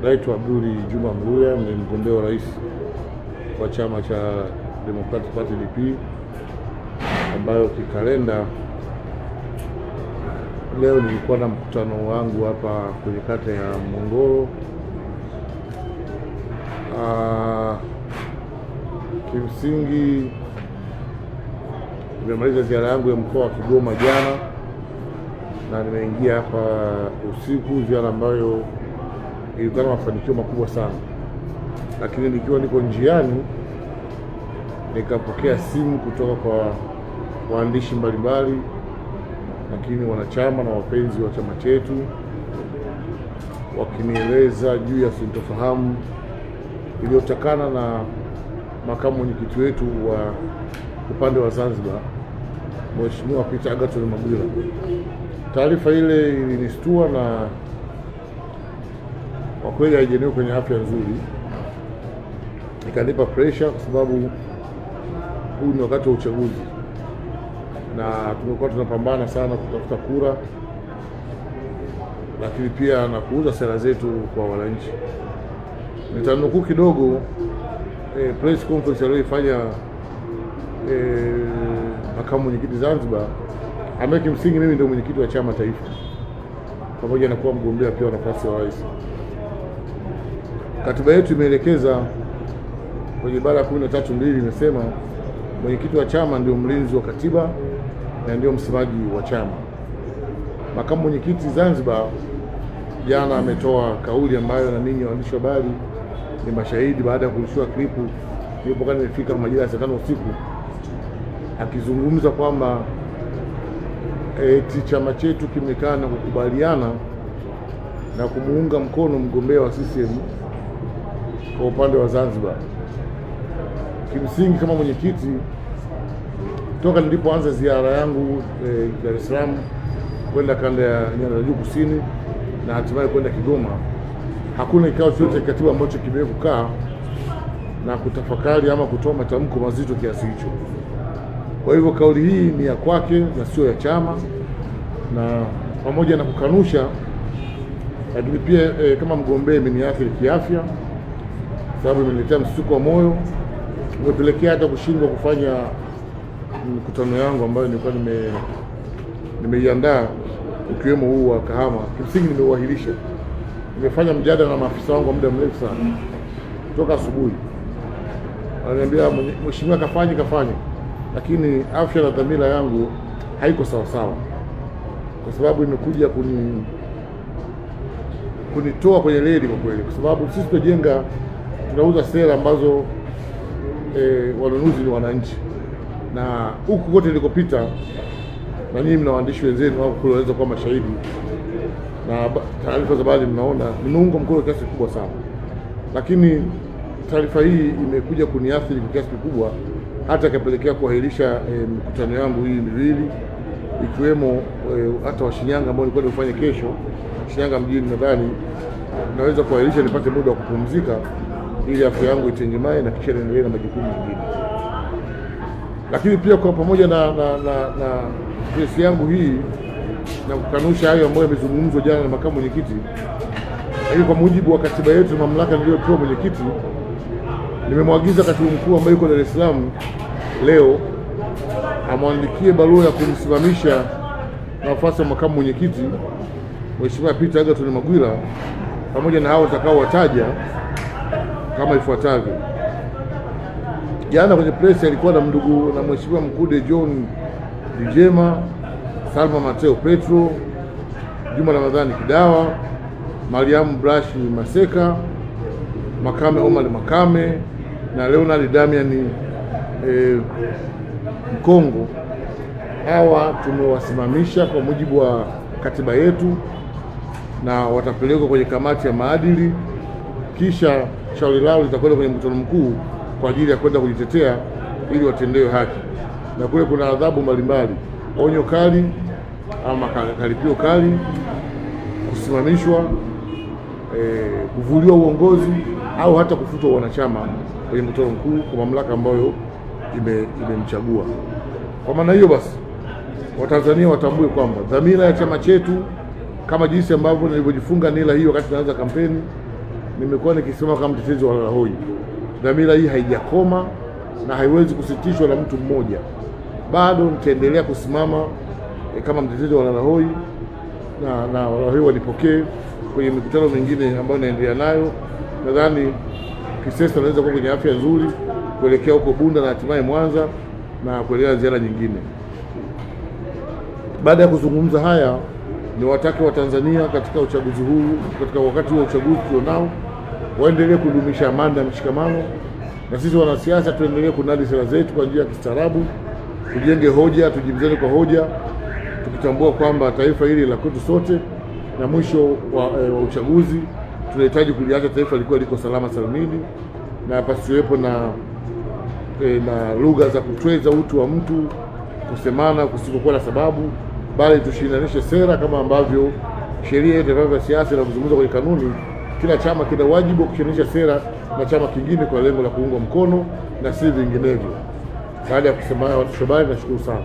Naitwa Abduli Juma Mluya, ni mgombea wa rais wa chama cha Democratic Party DP, ambayo kikalenda leo nilikuwa na mkutano wangu hapa kwenye kata ya Mongoro. Kimsingi nimemaliza ziara yangu ya mkoa wa Kigoma jana na nimeingia hapa usiku, ziara ambayo ilikuwa na mafanikio makubwa sana. Lakini nikiwa niko njiani nikapokea simu kutoka kwa waandishi mbalimbali, lakini wanachama na wapenzi wa chama chetu, wakinieleza juu ya sintofahamu iliyotokana na makamu mwenyekiti wetu wa upande wa Zanzibar, Mheshimiwa Peter Agathon Magwila. Taarifa ile ilinistua na kwa kweli haijaniweka kwenye afya nzuri, ikanipa pressure kwa sababu huu ni wakati wa uchaguzi na tumekuwa tunapambana sana kutafuta kura, lakini pia na kuuza sera zetu kwa wananchi. Nitanukuu kidogo press conference aliyofanya makamu mwenyekiti Zanzibar, ambaye kimsingi mimi ndio mwenyekiti wa chama taifa pamoja na kuwa mgombea pia wa nafasi ya rais. Katiba yetu imeelekeza kwenye ibara ya 13(2) imesema mwenyekiti wa chama ndio mlinzi wa katiba na ndio msemaji wa chama. Makamu mwenyekiti Zanzibar jana ametoa kauli ambayo na ninyi waandishi wa habari ni mashahidi, baada ya kurushiwa klipu nilipokuwa nimefika majira ya 5 usiku, akizungumza kwamba chama chetu kimekaa na kukubaliana na kumuunga mkono mgombea wa CCM kwa upande wa Zanzibar. Kimsingi kama mwenyekiti, toka nilipoanza ziara yangu Dar es Salaam kwenda kanda ya Nyanda za Juu Kusini na hatimaye kwenda Kigoma, hakuna kikao chochote kikatiba ambacho kimekukaa na kutafakari ama kutoa matamko mazito kiasi hicho. Kwa hivyo kauli hii ni ya kwake na sio ya chama, na pamoja na kukanusha, lakini pia kama mgombea imeniathiri kiafya, sababu imeniletea msukumo wa moyo, umepelekea hata kushindwa kufanya mkutano yangu ambayo nilikuwa nimeiandaa, ukiwemo huu wa Kahama. Kimsingi nimeuahirisha. Nimefanya mjadala na maafisa wangu muda mrefu sana toka asubuhi. Ananiambia mheshimiwa kafanye, lakini afya na dhamira yangu haiko sawa sawa, kwa sababu imekuja kunitoa kwenye reli kwa kweli, kwa sababu sisi tunauza sera ambazo wanunuzi ni wananchi, na huku kote nilikopita, na nyinyi mna waandishi wenzenu au kule waweza kuwa mashahidi, na taarifa za baadhi mnaona nimeunga mkono kiasi kikubwa sana. Lakini taarifa hii imekuja kuniathiri kwa kiasi kikubwa, hata ikapelekea kuahirisha mikutano yangu hii miwili, ikiwemo hata wa Shinyanga ambao nilikuwa nifanye kesho Shinyanga mjini. Nadhani naweza kuahirisha nipate muda wa kupumzika ili afya yangu itengemae na kisha niendelee na majukumu mengine. Lakini pia kwa pamoja na kesi yangu hii na kukanusha hayo ambayo yamezungumzwa jana na makamu mwenyekiti, lakini kwa mujibu wa katiba yetu, mamlaka niliyopewa mwenyekiti, nimemwagiza katibu mkuu ambaye yuko Dar es Salaam leo amwandikie barua ya kumsimamisha nafasi ya makamu mwenyekiti Mheshimiwa Peter Agathon Magwila, pamoja na hao watakaowataja kama ifuatavyo. Jana kwenye press alikuwa na Mheshimiwa Mkude John Dijema, Salma Mateo Petro, Juma Ramadhani Kidawa, Mariamu Brashi Maseka, Makame Omar Makame na Leonard Damian Mkongo. Hawa tumewasimamisha kwa mujibu wa katiba yetu na watapelekwa kwenye kamati ya maadili, kisha shauri lao litakwenda kwenye mkutano mkuu kwa ajili ya kwenda kujitetea ili watendewe haki. Na kule kuna adhabu mbalimbali: onyo kali ama karipio kali, kusimamishwa, kuvuliwa uongozi au hata kufutwa wanachama kwenye mkutano mkuu kwa mamlaka ambayo imemchagua. Kwa maana hiyo basi, Watanzania watambue kwamba dhamira ya chama chetu, kama jinsi ambavyo nilivyojifunga nila hiyo wakati tunaanza kampeni, nimekuwa nikisema kama mtetezi wa walala-hoi, dhamira hii haijakoma na haiwezi kusitishwa na mtu mmoja. Bado nitaendelea kusimama kama mtetezi wa walala-hoi na walala-hoi walipokee kwenye mikutano mingine ambayo naendelea nayo. Nadhani Kisesa naweza kuwa kwenye afya nzuri kuelekea huko Bunda na hatimaye Mwanza na kuelekea ziara nyingine. Baada ya kuzungumza haya, ni watake wa Tanzania katika uchaguzi huu, katika wakati wa uchaguzi tulionao, waendelee kudumisha amani na mshikamano, na sisi wanasiasa tuendelee kunadi sera zetu kwa njia ya kistaarabu, tujenge hoja, tujibizane kwa hoja, tukitambua kwamba taifa hili la kwetu sote, na mwisho wa uchaguzi tunahitaji kuliacha taifa likiwa liko salama salimini, na pasiwepo na lugha za kutweza utu wa mtu, kusemana kusikokuwa na sababu, bali tushinanishe sera kama ambavyo sheria yetu ya siasa inazungumza kwenye kanuni. Kila chama kina wajibu wa kushinanisha sera na chama kingine kwa lengo la kuungwa mkono na si vinginevyo. Baada ya kusema hayo, watu habari, nashukuru sana.